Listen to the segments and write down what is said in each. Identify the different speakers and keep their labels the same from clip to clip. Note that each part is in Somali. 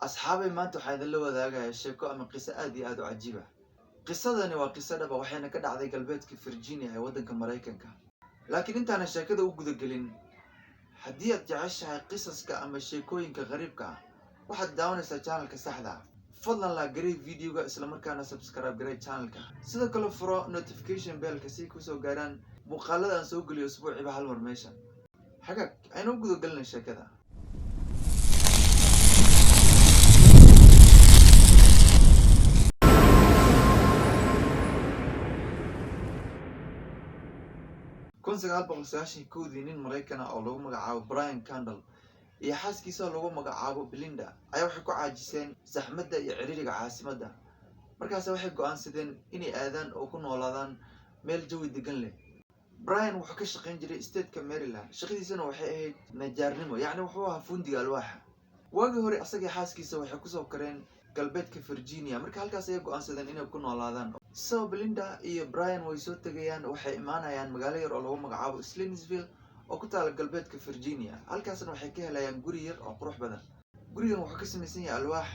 Speaker 1: أصحابي maanta waxaa idinla wadaagayaa sheeko ama qiso aad iyo aad u cajiib ah. Qisadani waa qiso dhab ah waxayna ka dhacday galbeedka Virginia ee waddanka Mareykanka. Laakiin intaana sheekada u guda gelin, haddii aad jeceshahay qisaska ama sheekooyinka qariibka ah, waxaad daawanaysaa channelka saxda ah. Fadlan la garee videoga isla markaana subscribe garee channelka. Sidoo kale furo notification bell-ka si ku soo gaaraan muuqaalada aan soo geliyo usbuuciiba hal mar meesha. Xagaag aynu u guda galnay sheekada. kun sagaal boqol sagaashan kowdii nin Mareykan ah oo lagu magacaabo Brian Candle iyo xaaskiisa lagu magacaabo Belinda ayaa waxay ku caajiseen saxmadda iyo ciriiriga caasimadda. Markaas waxay go'aansadeen inay aadaan oo ku noolaadaan meel jawi degan leh. Brian wuxuu ka shaqayn jiray state-ka Maryland, shaqadiisana waxay ahayd najaarnimo, yacni wuxuu ahaa fundiga alwaaxa. Waagii hore asagii xaaskiisa waxay ku soo koreen galbeedka Virginia, marka halkaas ayay go'aansadeen inay ku noolaadaan. So Belinda iyo Brian way soo tagayaan, waxay imaanayaan magaalo yar oo lagu magacaabo Slingsville oo ku taala galbeedka Virginia. Halkaasna waxay ka helayaan guri yar oo qurux badan. Gurigan wuxuu ka samaysan yahay alwaax,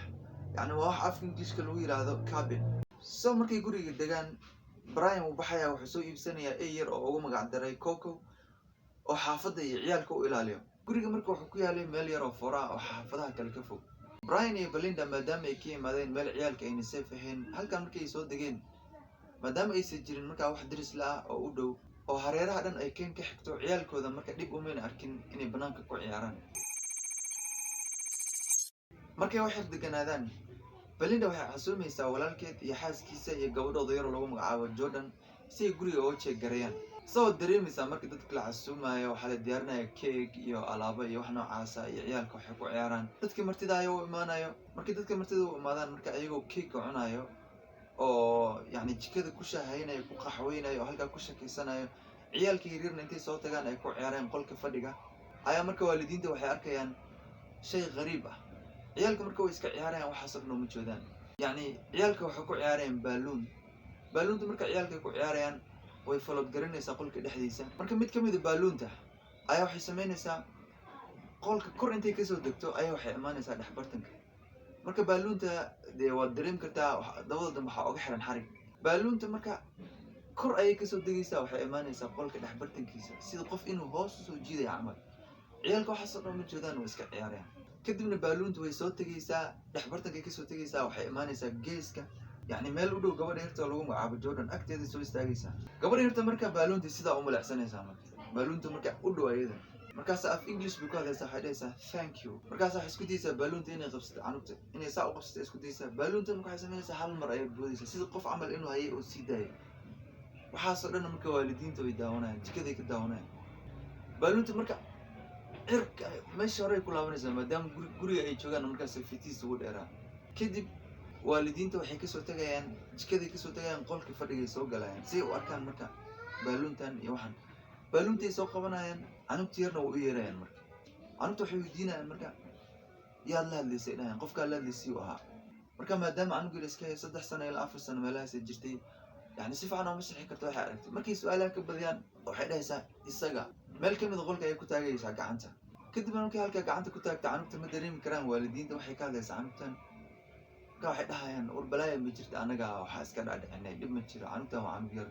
Speaker 1: yacni waa wax afka Ingiriiska lagu yiraahdo cabin. So markay guriga degaan, Brian wuu baxayaa, wuxuu soo iibsanayaa ey yar oo ugu magac daray Coco oo xaafadda iyo ciyaalka u ilaaliyo. Guriga marka wuxuu ku yaalay meel yar oo fora ah oo xaafadaha kale ka fog. Brian iyo Belinda maadaama ay ka yimaadeen meel ciyaalka ayna safe ahayn, halkan markay soo degeen, maadaama aysan jirin markaa wax diris la ah oo u dhow oo hareeraha dhan ay keen ka xigto, ciyaalkooda marka dhib umayna arkin inay banaanka ku ciyaaraan. Markay wax yar deganaadaan, Belinda waxay casuumaysaa walaalkeed iyo xaaskiisa iyo gabadhooda yar oo lagu magacaabo Jordan si ay guriga uga jeegarayaan. Soo dareemaysaa marka dadka la casuumayo waxaa la diyaarinayaa cake iyo alaabo iyo wax noocaas ah, iyo ciyaalka waxay ku ciyaaraan. Dadkii martida ayaa u imaanayo, markii dadka martida u imaadaan marka ayagoo cake cunayo oo yacni jikada ku shaahaynayo, ku qaxweynayo oo halkaa ku shakiysanayo, ciyaalka yaryarna intay soo tagaan ay ku ciyaareen qolka fadhiga ayaa marka waalidiinta waxay arkayaan shay qariib ah. ciyaalka marka way iska ciyaarayaan, waxaas oo dhan uma jeedaan. yacni ciyaalka waxay ku ciyaarayaan baaluunta marka ciyaalka ay ku ciyaarayaan way falod garanaysaa qolka dhexdiisa. marka mid ka mid ah baaluunta ayaa waxay samaynaysaa qolka kor intay kasoo degto ayaa waxay imaanaysaa dhex bartanka. marka baaluunta dee waad dareemi kartaa dabada dambe waxaa uga xiran xarig. baaluunta marka kor ayay kasoo degaysaa, waxay imaanaysaa qolka dhex bartankiisa sida qof inuu hoos usoo jiidaya camal. ciyaalka waxaas oo dhan ma jeedaan, way iska ciyaarayaan. kadibna baaluunta way soo tegaysaa, dhex bartankay kasoo tegaysaa, waxay imaanaysaa geeska, yacni meel u dhow gabadha yarta oo lagu magacaabo Jordan agteeda soo istaagaysaa. gabadha yarta marka baaluunta sidaa u malacsanaysaa, marka baaluunta marka u dhow ayada, markaas af English bay ku hadlaysaa, waxay dhahaysaa thank you. markaas waxay isku dayaysaa baaluunta inay qabsato canugta, inay saa u qabsato isku dayaysaa. baaluunta marka waxay samaynaysaa hal mar ayay boodaysaa sida qof camal inuu hayay oo sii daayay. waxaasoo dhan marka waalidiinta way daawanayaan, jikaday ka daawanayaan. baaluunta marka cirka meesha hore ay ku laabanaysaa maadaama guriga ay joogaan markaas fitiis ugu dheeraa. kadib waalidiinta waxay kasoo tagayaan jikaday kasoo tagayaan qolka fadhigay soo galayaan si ay u arkaan marka baaluuntan iyo waxan. baaluuntay soo qabanayaan, canugta yarna way u yeerayaan. marka canugta waxay weydiinayaan marka yaad la hadlaysay, dhahayaan qofkaa la hadlaysay uu ahaa. marka maadaama canugii la iska hayay 3 sano ilaa 4 sano meelahaas ay jirtay, yacni si fiican uma sixi karto waxay aragtay. markay su'aalaha ka badiyaan waxay dhahaysaa isaga meel ka mid ah qolka ayay ku taagaysaa gacanta. kadib markay halkaa gacanta ku taagta, canugta ma dareemi karaan waalidiinta waxay ka hadlaysaa canugtan. marka waxay dhahayaan war balaaya ma jirta, anaga waxaa iska dhaadhicinay, dhib ma jiro, canugtan waa canug yar,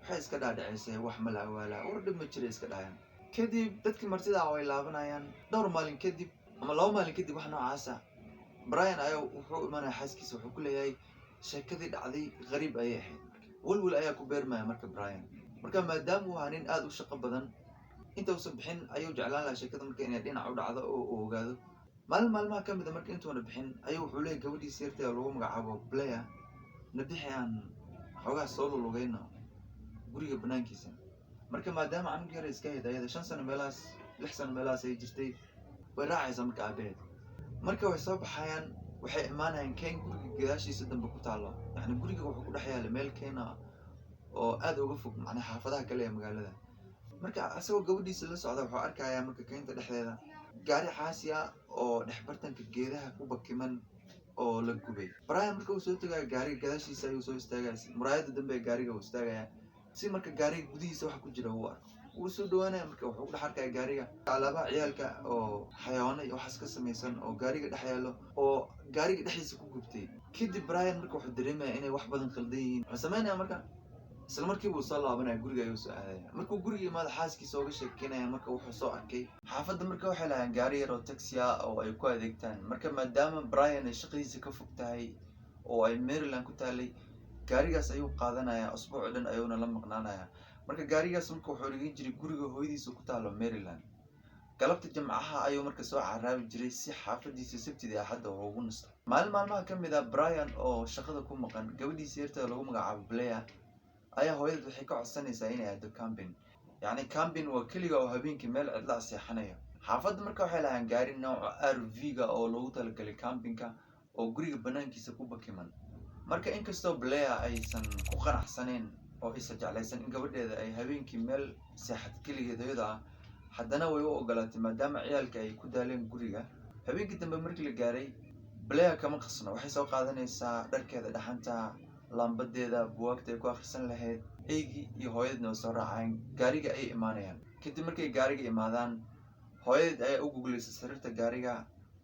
Speaker 1: waxay iska dhaadhicisay wax ma la waalaa, war dhib ma jiro iska dhahayaan. kadib dadkii martida way laabanayaan. dhowr maalin kadib ama 2 maalin kadib wax noocaas ah, Brian ayaa wuxuu imaanaya xaaskiisa, wuxuu ku leeyahay sheekadii dhacday qariib ayay ahayd. walwal ayaa ku beermaya marka Brian. marka maadaama uu ahaa nin aad u shaqo badan, inta uusan bixin ayuu jeclaan lahaa sheekada marka inay dhinac u dhacdo oo uu ogaado. maalin maalmaha ka mid a marka intuuna bixin ayuu wuxuu leeyahay gabadhiisa yarta oo lagu magacaabo Blair, na bixi aan xoogaa soo lulugayno guriga banaankiisa. marka maadaama canug yar iska hayd ayada 5 sano meelahaas 6 sano meelahaas ay jirtay, way raacaysaa marka aabaheed. marka way soo baxayaan, waxay imaanayaan keen guriga gadaashiisa dambe ku taalo. yacni guriga wuxuu ku dhex yaala meel keena oo aad uga fog macnaha xaafadaha kale ee magaalada. marka asagoo gabadhiisa la socda wuxuu arkayaa marka keenta dhexdeeda gaari xaasi ah oo dhex bartanka geedaha ku bakiman oo la gubay. Brian marka uu soo tagayo gaariga gadaashiisa ayuu soo istaagaya, muraayada dambe ee gaariga uu istaagaya si marka gaariga gudihiisa waxa ku jira uu arko. wuu soo dhawaanaya marka wuxuu ku dhex arkaya gaariga alaabaha ciyaalka oo xayawaano iyo waxaas ka samaysan oo gaariga dhex yaalo oo gaariga dhexdiisa ku gubtay. kadib Brian marka wuxuu dareemaya inay wax badan khaldan yihiin. wuxuu sameynaya marka isla markiiba uu soo laabanaya guriga ayuu soo aadaya. markuu guriga imaado xaaskiisa uga sheekeynaya marka wuxuu soo arkay xaafadda marka waxay lahayn gaari yar oo taxi ah oo ay ku adeegtaan. marka maadaama Brian ay shaqadiisa ka fog tahay oo ay Maryland ku taalay, gaarigaas ayuu qaadanaya usbuuc dhan ayuuna la maqnaanaya. marka gaarigaas marka wuxuu dhigin jiray guriga hooyadiisa ku taalo Maryland. galabta jimcaha ayuu marka soo caraabi jiray si xaafadiisa Sabtida iyo Axadda ugu nasto. maalin maalmaha ka mid ah Brian oo shaqada ku maqan, gabadhiisa yarta lagu magacaabo Blair ayaa hooyadeed waxay ka codsanaysaa inay aado camping. yacni camping waa keliga oo habeenkii meel cidla seexanayo. xaafadda marka waxay lahayn gaari nooca RV-ga oo loogu talagalay campingka oo guriga banaankiisa ku bakiman. marka inkastoo Blair aysan ku qanacsaneyn oo aysan jeclaysan in gabadheeda ay habeenkii meel seexad keligeed iyada ah, haddana way u ogolaatay maadaama ciyaalka ay ku daaleen guriga. habeenkii dambe markii la gaaray, Blair kama qasno, waxay soo qaadanaysaa dharkeeda dhaxanta, lambadeeda, buwaagta ay ku akhrisan lahayd. eygii iyo hooyadeedna way soo raacayaan, gaariga ayay imaanayaan. kadib markay gaariga imaadaan, hooyadeed ayaa u guglaysa sariirta gaariga,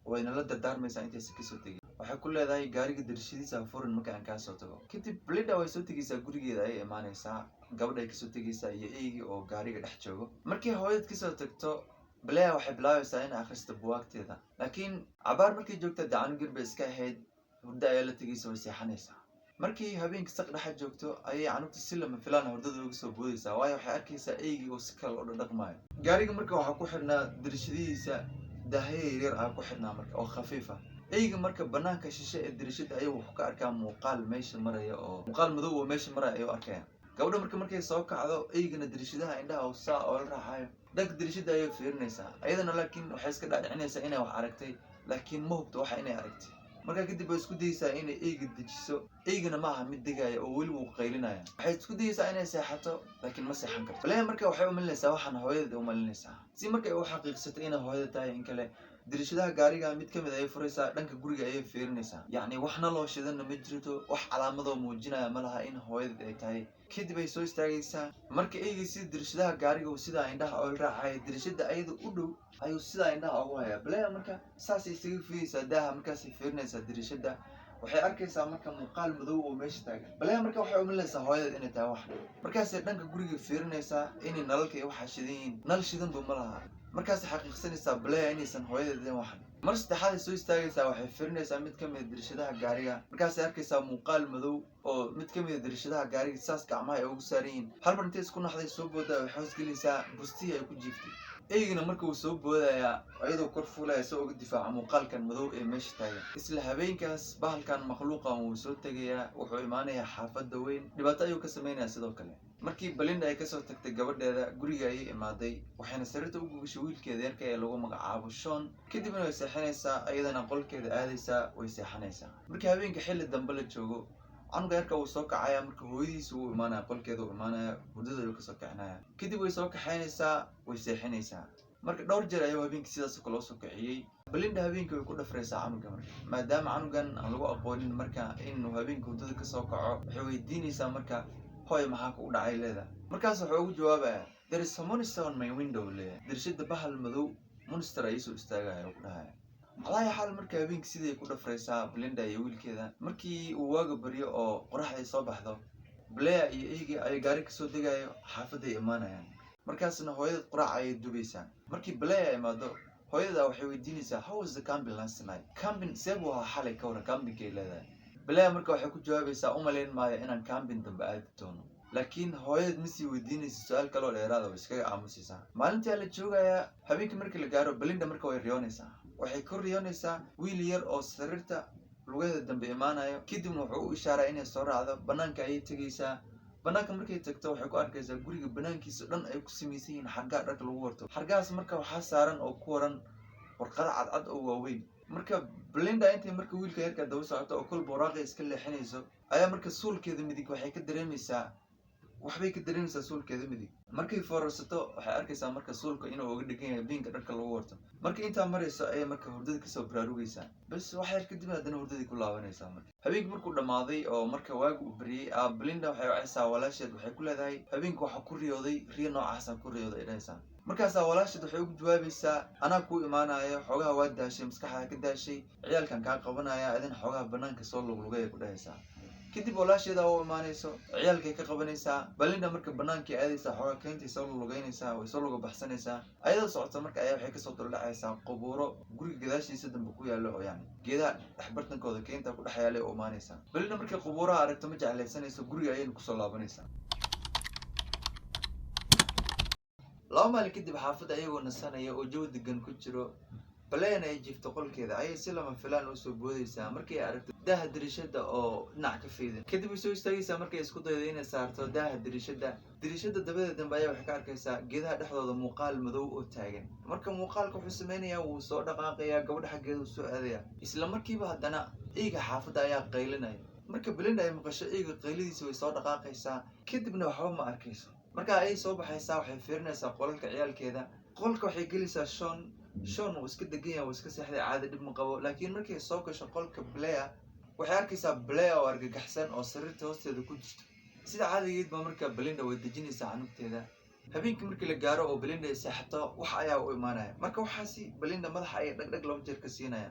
Speaker 1: wayna la dardaarmaysaa intaysan kasoo tegin. waxay ku leedahay gaariga darashadiisa furan marka aan kaa soo tago. kadib Belinda way soo tegaysaa gurigeeda ayay imaanaysaa, gabadha ay kasoo tegaysaa iyo eygii oo gaariga dhex joogo. markii hooyadeed kasoo tagto, Blair waxay bilaabaysaa inay akhristo buwaagteeda, laakiin cabaar markay joogta dacan garba iska ahayd, hurdo ayaa la tegaysa, way seexanaysaa. markii habeenkii saq dhexa joogto ayay canugta si lama filaan hurdada uga soo boodaysaa, waayo waxay arkaysaa eygii oo si kale u dhaqmaayo. gaariga marka waxaa ku xidhnaa darashadihiisa daahyo yaryar ah ku xidhnaa marka oo khafiif ah. eyga marka banaanka shishe ee darashada ayuu wuxuu ka arkaa muuqaal meesha maraya oo muuqaal madow oo meesha maraya ayuu arkaya. gabadha markay soo kacdo, eygana darashadaha indhaha oo saa oo la raaxayo, dhanka darashada ayay fiirinaysaa. ayadana laakiin waxay iska dhaadhicinaysaa inay wax aragtay, laakiin ma hubto waxa inay aragtay. markaa kadib way isku dayaysaa inay eyga dejiso. eygana maaha mid degaya oo weli wuu qaylinaya. waxay isku dayaysaa inay seexato, laakiin ma seexan karto. Blair marka waxay u malinaysaa waxaan hooyadeed u malinaysaa. si markay u xaqiiqsato inay hooyada tahay in kale, darashadaha gaariga mid ka mid ayay furaysaa, dhanka guriga ayay fiirinaysaa. yacni waxna loo shidana ma jirto, wax calaamadoo muujinaya ma laha in hooyadeed ay tahay. kadib ay soo istaagaysaa. marka eygii sida darashadaha gaariga uu sidaa indhaha oo la raacaya, darashada ayada u dhow ayuu sidaa indhaha ugu hayaa. Blair marka saasay isaga fidaysaa daaha, markaasay fiirinaysaa darashada. waxay arkaysaa marka muuqaal madow oo meesha taagan. Blair marka waxay u malinaysaa hooyadeed inay tahay wax. markaasay dhanka guriga fiirinaysaa inay nalalka iyo waxa shidan yihiin. nal shidanba ma laha. markaasay xaqiiqsanaysaa Blair inaysan hooyadeed waxan. mar saddexaad ay soo istaagaysaa, waxay fiirinaysaa mid ka mid ah darashadaha gaariga. markaasay arkaysaa muuqaal madow oo mid ka mid ah darashadaha gaariga saas gacmaha ay ugu saaran yihiin. hal mar intay isku naxday soo boodaa, waxay hoos gelinaysaa bustii ay ku jiiftay. eygana marka uu soo boodayaa iyadoo kor fuulaya soo uga difaaca muuqaalkan madow ee meesha taagan. isla habeenkaas bahalkan makhluuqan wuu soo tegayaa, wuxuu imaanayaa xaafadda weyn. dhibaato ayuu ka samaynayaa sidoo kale. markii Belinda ay kasoo tagtay gabadheeda, guriga ayay imaaday, waxayna sariirta u gugashay wiilkeeda yarka ee lagu magacaabo Sean. kadibna way seexanaysaa, iyadana qolkeeda aadaysaa, way seexanaysaa. markii habeenka xilli dambe la joogo, canuga yarka wuu soo kacaya. marka hooyadiisa wuu imaanaya, qolkeeda uu imaanaya, hurdada ayuu kasoo kicinaya. kadib way soo kaxaynaysaa, way seexinaysaa. marka dhowr jeer ayuu habeenkii sidaas kale soo kiciyey. Belinda habeenkii way ku dhafraysaa canuga marka, maadaama canugan aan lagu aqoonin marka inuu habeenkii hurdada kasoo kaco. waxay weydiinaysaa marka, hooy maxaa ku dhacay leedahay. markaas wuxuu ugu jawaabayaa, there is a monster on my window leeyahay. darashada bahal madow monster ayay soo istaagaya oo ku dhahaya. calaa xaal marka habeenkii sidii ku dhafraysaa Belinda iyo wiilkeeda. markii uu waaga baryo oo qoraxda soo baxdo, Blair iyo eygii ay gaari kasoo degayo, xaafadday imaanayaan. markaasna hooyaded quraac ayay dubaysaa. markii Blair imaado, hooyada waxay weydiinaysaa, how was the camping last night? camping see buu ahaa xalay ka waran campingkay leedahay. Blair marka waxay ku jawaabaysaa, u malayn maayo inaan camping dambe aadi doono. laakiin hooyaded ma sii weydiinaysa su-aal kaloo dheeraada, way iskaga aamusaysaa. maalintii la joogayaa, habeenkii markii la gaaro, Belinda marka way riyoonaysaa. waxay ku riyoonaysaa wiil yar oo sariirta lugaheeda dambe imaanayo. kadibna wuxuu u ishaaraa inay soo raacdo. banaanka ayay tegaysaa. banaanka markay tagto, waxay ku arkaysaa guriga banaankiisa dhan ay ku samaysan yihiin xargaa dharka lagu warto. xargahaas marka waxaa saaran oo ku waran warqado cadcad oo waaweyn. marka Belinda intay marka wiilka yarka daba socoto oo kolba waraaqay iska leexinayso, ayaa marka suulkeeda midig waxay ka dareemaysaa waxbay ka dareemaysaa suulkeeda midig markay foorarsato waxay arkaysaa marka suulka inuu uga dhigan yahay biinka dharka lagu warto marka intaa marayso ayay marka hurdada kasoo baraarugaysaa bas wax yar kadib haddana hurdadii ku laabanaysaa marka habeenkii markuu dhammaaday oo marka waagu uu bariyey Belinda waxay wacaysaa walaasheed waxay ku leedahay habeenkii waxaa ku riyooday riyo noocaasa ku riyooday ay dhahaysaa markaasaa walaasheed waxay ugu jawaabaysaa anaa kuu imaanaya xoogaha waa daashay maskaxda ka daashay ciyaalkan kaa qabanaya adin xoogaha banaanka soo luglugay ay ku dhahaysaa kadib walaasheeda u imaanayso ciyaalkay ka qabanaysaa Belinda marka banaankii aadaysaa xoogaa keentay soo lugaynaysaa way soo luga baxsanaysaa ayadoo socota marka ayaa waxay kasoo duldhacaysaa qubuuro guriga gadaashiisa dambe ku yaalo oo yani geedaha dhexbartankooda keenta ku dhex yaalay oo imaanaysaa Belinda markay qubuuraha aragto ma jeclaysanayso guriga ayayna kusoo laabanaysaa laba maalin kadib xaafadda ayagoo nasanaya oo jawi degan ku jiro Blaine ay jiifto qolkeeda ayay si lama filaan u soo boodaysaa markay aragto daaha dirishada oo dhinac ka faydan kadib way soo istaagaysaa markay isku daydo inay saarto daaha dirishada dabadeeda dambe ayaa waxay ka arkaysaa geedaha dhexdooda muuqaal madow oo taagan marka muuqaalka wuxuu sameynayaa wuu soo dhaqaaqayaa gabadha xaggeeda uu soo aadaya isla markiiba haddana eeyga xaafadda ayaa qaylinaya marka Belinda ay maqasho eeyga qayladiisa way soo dhaqaaqaysaa kadibna waxba ma arkayso marka ay soo baxaysaa waxay fiirinaysaa qolalka ciyaalkeeda qolka waxay gelaysaa Sean wuu iska degan yahay wuu iska seexday caadi dhib ma qabo laakiin markay soo gasho qolka Blair waxay arkaysaa Blair oo argagaxsan oo sariirta hoosteeda ku jirto sida caadigeed ba marka Belinda way dejinaysaa canugteeda habeenkii markii la gaaro oo Belinda ay seexato wax ayaa u imaanaya marka waxaasi Belinda madaxa ay dhagdhag laba jeer ka siinaya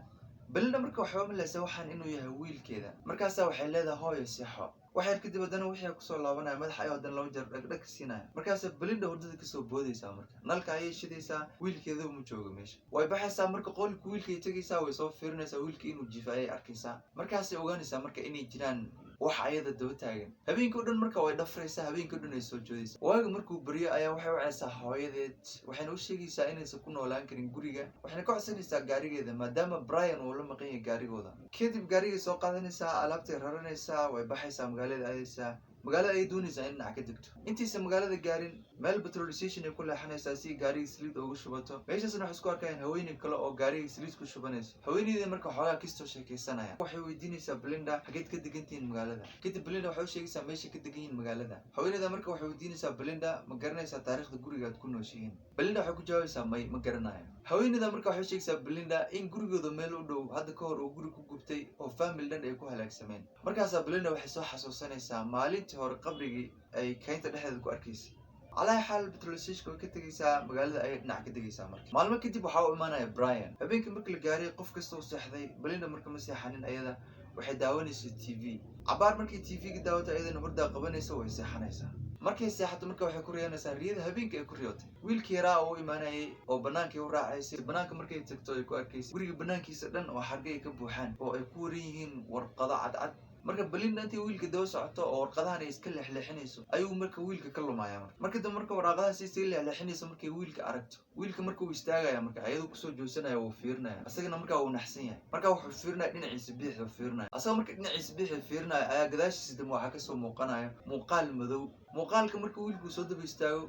Speaker 1: Belinda marka waxay malaysaa waxaan inuu yahay wiilkeeda markaas waxay leedahay hooyo seexo waxay kadib haddana wixii ku soo laabanaya madaxa ay haddana laba jeer dhagdhag ka siinaya markaas Belinda hurdada kasoo boodaysaa marka nalka ayay shidaysaa wiilkeeda uma joogo meesha way baxaysaa marka qolka wiilkay tagaysaa way soo fiirinaysaa wiilkii inuu jiifay ayay arkaysaa markaasay ogaanaysaa marka inay jiraan wax ayada daba taagan habeenkii dhan marka way dhafraysaa habeenkii dhan ay soo joodaysaa waaga markuu bariyo ayaa waxay wacaysaa hooyadeed waxayna u sheegaysaa inaysan ku noolaan karin guriga waxayna ka codsanaysaa gaarigeeda maadaama Brian uu la maqan yahay gaarigooda kadib gaarigay soo qaadanaysaa alaabtay raranaysaa way baxaysaa magaalada aadaysaa magaalada ay doonaysaa in dhinac ka degto intiisa magaalada gaarin meel petrol station ay ku leexanaysaa si gaariga saliid ugu shubato meeshaasna waxay isku arkayaan haweeney kale oo gaariga saliid ku shubanayso haweeneyda marka xoogaa kastoo sheekaysanaya waxay weydiinaysaa Belinda xageed ka degantihiin magaalada kadib Belinda waxay u sheegaysaa meesha ka degan yihiin magaalada haweeneyda marka waxay weydiinaysaa Belinda ma garanaysaa taariikhda guriga aad ku nooshihiin Belinda waxay ku jawaabaysaa ma garanayo haweeneyda marka waxay sheegaysaa Belinda in gurigooda meel u dhow hadda ka hor uu guri ku gubtay oo family dhan ay ku halaagsameen markaas Belinda waxay soo xasuusanaysaa maalintii hore qabrigii ay keynta dhexdeeda ku arkaysay على حال بترولسيشكو كتجيسا مقالة أي نع كتجيسا مركي معلومة كتير بحاول إيمانا براين هبينك مركل جاري قف كستو صحذي بلينا مركل مسيحانين أيضا وحد داوني في التي في عبار مركي التي في قداوت أيضا نهردا قبنا يسوي سيحانيسا مركي سياحة مركي وحي كوريانا ساريد هبينك كوريوت ويل كيرا أو إيمانا أو بنانكي وراعيسي بنانك مركي تكتو يكو أركيس وري بنانكي سدن وحرقي كبوحان أو يكوريهن ورقضا عد marka Belinda intii wiilka daba socoto oo warqadahan ay iska leexleexinayso ayuu marka wiilka ka lumaaya marka dad marka warqadahaas ay leexleexinayso markay wiilka aragto wiilka marka uu istaagaya marka ayadu ku soo joogsanaya uu fiirinaya asagana marka uu naxsan yahay marka wuxuu fiirinaya dhinaciisa bidix uu fiirinaya asaga marka dhinaciisa bidix fiirinaya ayaa gadaashiisa dib waxa ka soo muuqanaya muuqaal madow muuqaalka marka wiilku soo daba istaago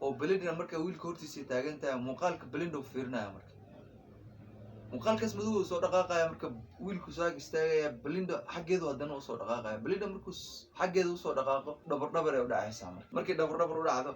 Speaker 1: oo Belinda marka wiilka hortiisa taagan tahay muuqaalka Belinda uu fiirinaya marka muuqaalkaas madow soo dhaqaaqaya marka wiilku soo istaagaya Belinda xaggeedu haddana uu soo dhaqaaqaya Belinda markuu xaggeedu soo dhaqaaqo dhabar ay u dhacaysaa markii dhabar u dhacdo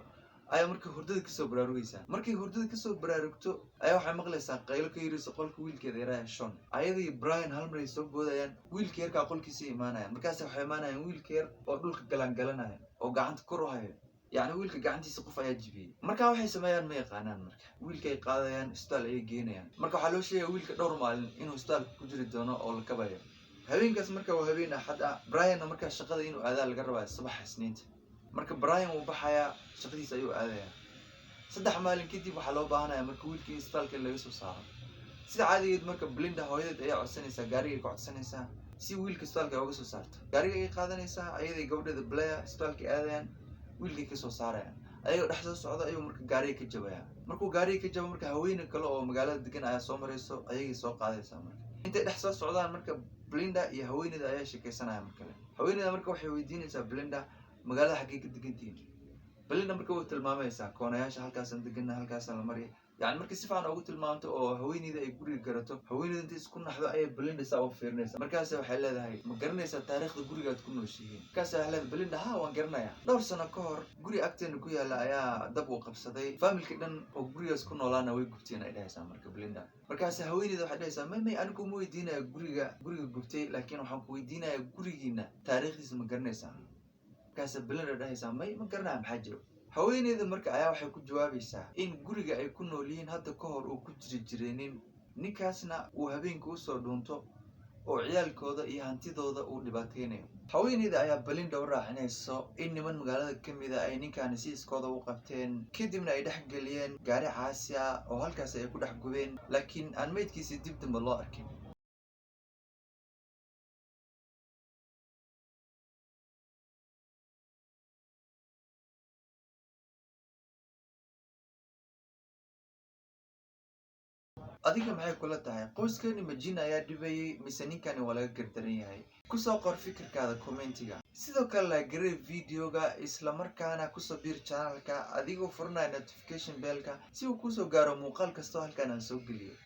Speaker 1: ayaa markii hurdada ka soo baraarugaysaa markii hurdada ka soo baraarugto ayaa waxay maqlaysaa qaylo ka yiriso qolka wiilkeeda yaraa Sean ayadii Brian hal mar ay soo boodayaan wiilka yarka qolkiisa imaanaya markaas waxay imaanayaan wiilka yar oo dhulka galangalanaya oo gacanta kor u haya يعني ويلك قاعدتي سقف يا جبي مركا waxay sameeyaan ma yaqaanaan marka wiilka ay qaadayaan isbitaal ay geenayaan marka waxa loo sheegay wiilka dhowr maalin inuu isbitaal ku jiri doono oo la kabayo habeenkaas marka waa habeen axad Brian marka shaqada inuu aadaal laga rabaa subax isniinta marka Brian uu baxaya shaqadiisa ayuu aadaya saddex maalin kadib waxa loo baahanayaa marka wiilkii isbitaalka laga soo saaro sida caadigeed marka Belinda hooyadeed ayaa codsanaysaa gaariga ka codsanaysaa si wiilka isbitaalka uga soo saarto gaariga ay qaadanaysaa ayadii gabadheeda Blair isbitaalka aadayaan wiilkii ka soo saaraya ayuu dhaxso socdo ayuu marka gaariga ka jabaya markuu gaariga ka jabo marka haweeney kale oo magaalada degan ayaa soo marayso ayay soo qaadaysaa marka intay dhaxso socdaan marka Belinda iyo haweeneyda ayaa sheekaysanaya marka haweeneyda marka waxay weydiinaysaa Belinda magaalada xagee ka degantiin Belinda marka way tilmaamaysaa koonayaasha halkaas degan halkaas la mariyo يعني markii si fiican ugu tilmaanto oo haweeneyda ay guriga garato haweeneyda inta isku naxdo ay Belinda saa u fiirinaysa markaas waxay leedahay ma garanaysaa taariikhda gurigaad ku nooshihiin markaas waxay leedahay Belinda ha waan garanayaa dhowr sano ka hor guri agteena ku yaala ayaa dab u qabsaday familkii dhan oo gurigaas ku noolaana way gubteen ay dhahaysaa marka Belinda markaas haweeneyda waxay dhahaysaa may anigu ma weydiinayo guriga gubtay laakiin waxaan ku weydiinayaa gurigiina taariikhdiisa ma garanaysaa markaas Belinda dhahaysaa may ma garanayo maxaa jiro haweeneyda marka ayaa waxay ku jawaabaysaa in guriga ay ku nool yihiin hadda ka hor uu ku jireenin ninkaasna uu habeenkii u soo dhuunto oo ciyaalkooda iyo hantidooda uu dhibaateynayo haweeneyda ayaa Belinda u raacinayso in niman magaalada ka mid ah ay ninkaan si iskooda u qabteen kadibna ay dhex geliyeen gaari caasi ah oo halkaas ay ku dhex gubeen laakiin aan meydkiisa dib dambe loo arkin adiga maxay kula tahay qoyskani ma jin ayaa dhibayay mise ninkani waa laga gardaran yahay ku soo qor fikirkaada commentiga sidoo kale la garee videoga isla markaana ku soo biir channelka adigoo furanaya notification bellka si uu ku soo gaaro muuqaal kasta halkan aan soo geliyo